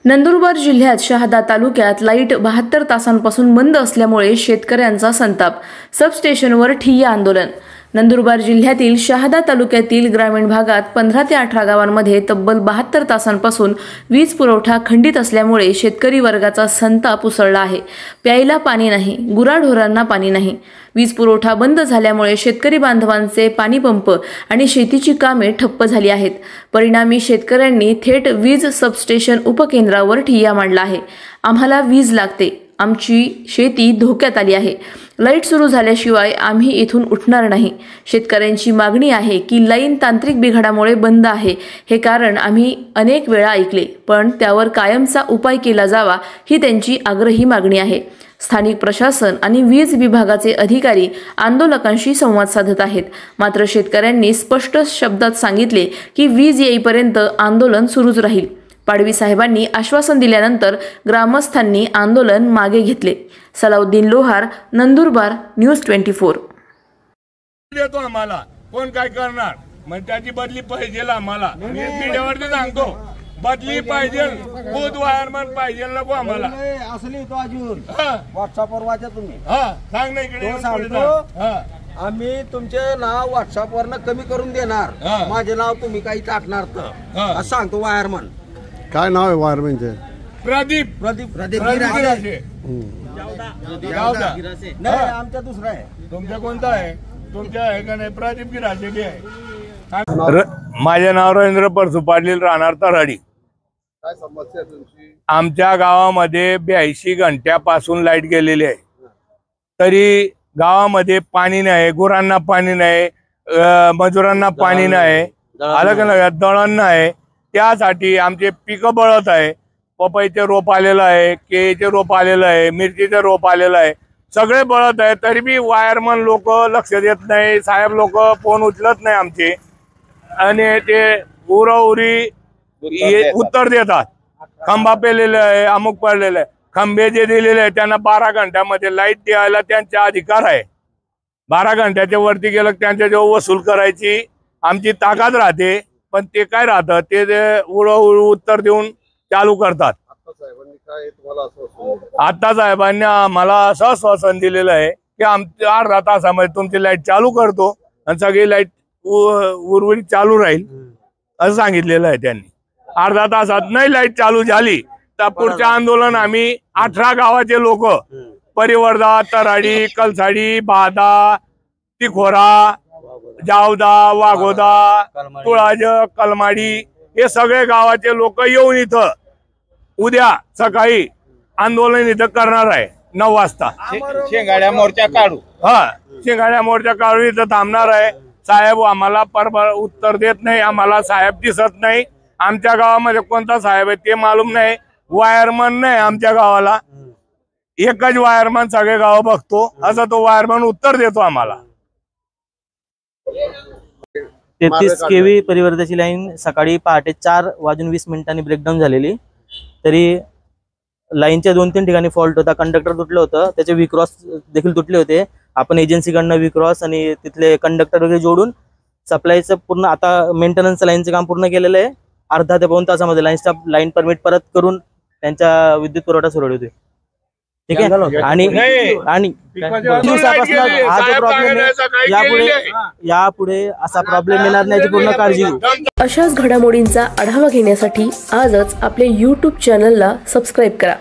नंदुरबार जिल्ह्यात शहादा तालुक्यात लाईट 72 तासांपासून बंद असल्यामुळे शेतकऱ्यांचा संताप। सबस्टेशनवर ठिय्या आंदोलन। नंदुरबार जिल्ह्यातील शहादा तालुक्यातील ग्रामीण भागात 15 ते 18 गावांमध्ये तब्बल 72 तासांपासून वीज पुरवठा खंडित असल्यामुळे शेतकरी वर्गाचा संताप उसळला आहे। प्यायला पाणी नाही, गुराढोरांना पाणी नाही। वीज पुरवठा बंद झाल्यामुळे शेतकरी बांधवांचे पाणी पंप आणि शेतीची कामे ठप्प झाली आहेत। परिणामी शेतकऱ्यांनी थेट वीज सबस्टेशन उपकेंद्रावर ठिय्या मांडला आहे। आम्हाला वीज लागते, आमची शेती धोक्यात आली आहे। लाईट सुरू झाल्याशिवाय आम्ही इथून उठणार नाही। शेतकऱ्यांची मागणी आहे की लाईन तांत्रिक बिघाडामुळे बंद आहे हे कारण आम्ही अनेक वेळा ऐकले, पण त्यावर कायमचा उपाय केला जावा ही त्यांची आग्रही मागणी आहे। स्थानिक प्रशासन आणि वीज विभागाचे अधिकारी आंदोलकांशी संवाद साधत आहेत, मात्र शेतकऱ्यांनी स्पष्ट शब्दात सांगितले की वीज येईपर्यंत आंदोलन सुरूच राहील। पाडवी साहेबांनी आश्वासन दिल्यानंतर ग्रामस्थांनी आंदोलन मागे घेतले। सलाउद्दीन लोहार, नंदुरबार, न्यूज 24। देतो आम्हाला कोण काय करणार, मग त्याची बदली पाहिजे आम्हाला। मीडियावरती सांगतो बदली पाहिजे, खुद वायरमन पाहिजे नको आम्हाला। असली तो अजून व्हॉट्सअपवर वाचा तुम्ही। सांग ना इकडे आम्ही तुमचे नाव व्हॉट्सअपवर कमी करून देणार, माझे नाव तुम्ही काही टाकणार तर असं सांगतो वायरमन। काय नाव आहे वायरमनचे? प्रदीप गिरासे। नाही आमचा दुसरा आहे। तुमचा कोणता आहे? तुमच्या आहे का नाही? प्रदीप गिरासे बी आहे। माझे नाव रवींद्र परसू पाटील, राहणार तराडी। काय समस्या आहे तुमची? आमच्या गावामध्ये 82 घंट्यापासून लाईट गेलेली आहे, तरी गावामध्ये पाणी नाही, गुरांना पाणी नाही, मजुरांना पाणी नाही, अलग अलग दळण नाही। त्यासाठी आमचे पिकं बळत आहे। पपईचे रोप आलेलं आहे, केळीचे रोप आलेलं आहे, मिरचीचे रोप आलेलं आहे, सगळे बळत आहे। तरी बी वायरमन लोक लक्ष देत नाही, साहेब लोक फोन उचलत नाही आमचे, आणि ते उरी उत्तर देतात। खंबा पेलेले आहे, अमुक पडलेलं आहे। खंबे जे दिलेले आहे त्यांना 12 घंट्यामध्ये लाईट द्यायला त्यांचा अधिकार आहे। 12 घंट्याच्या वरती गेलं त्यांच्या जेव्हा वसूल करायची आमची ताकद राहते, पण ते काय राहतं ते उत्तर देऊन चालू करतात। आता साहेबांनी आम्हाला असं आश्वासन दिलेलं आहे की आमच्या अर्धा तासामध्ये तुमची लाईट चालू करतो आणि सगळी लाईट उर्वरित चालू राहील असं सांगितलेलं आहे त्यांनी। अर्धा तासात नाही लाईट चालू झाली तर पुढचे आंदोलन आम्ही 18 गावाचे लोक, परिवर्धा, तराडी, कलसाडी, बादा, तिखोरा, जावदा, वाघोदा, तुळाज, कलमाडी हे सगळे गावाचे लोक येऊन इथं उद्या सकाळी आंदोलन इथं करणार आहे 9 वाजता। शेंगाड्या मोर्चा काढू। शेंगाड्या मोर्चा काढू, इथं थांबणार आहे। साहेब आम्हाला उत्तर देत नाही, आम्हाला साहेब दिसत नाही। आमच्या गावामध्ये कोणता साहेब आहे ते मालूम नाही। वायरमन नाही आमच्या गावाला, एकच वायरमन सगळे गाव बघतो, असं तो वायरमन उत्तर देतो आम्हाला। 33 केवी परिवर्तनाची लाईन सकाळी पहाटे 4:20 ब्रेकडाऊन झालेली, तरी लाईनच्या 2-3 ठिकाणी फॉल्ट होता। कंडक्टर तुटलं होतं, त्याचे विक्रॉस देखील तुटले होते। आपण एजन्सीकडनं विक्रॉस आणि तिथले कंडक्टर वगैरे जोडून सप्लायचं पूर्ण आता मेंटेनन्स लाईनचं काम पूर्ण केलेलं आहे। अर्धा ते 2 तासामध्ये लाईन परमिट परत करून त्यांचा विद्युत पुरवठा सुरू होतोय। ठीक आहे, आणि दिवसापासून हा जो प्रॉब्लेम आहे यापुढे असा प्रॉब्लेम येणार नाही याची पूर्ण काळजी घेऊ। अशाच घडामोडींचा आढावा घेण्यासाठी आजच आपले YouTube चॅनलला सबस्क्राईब करा।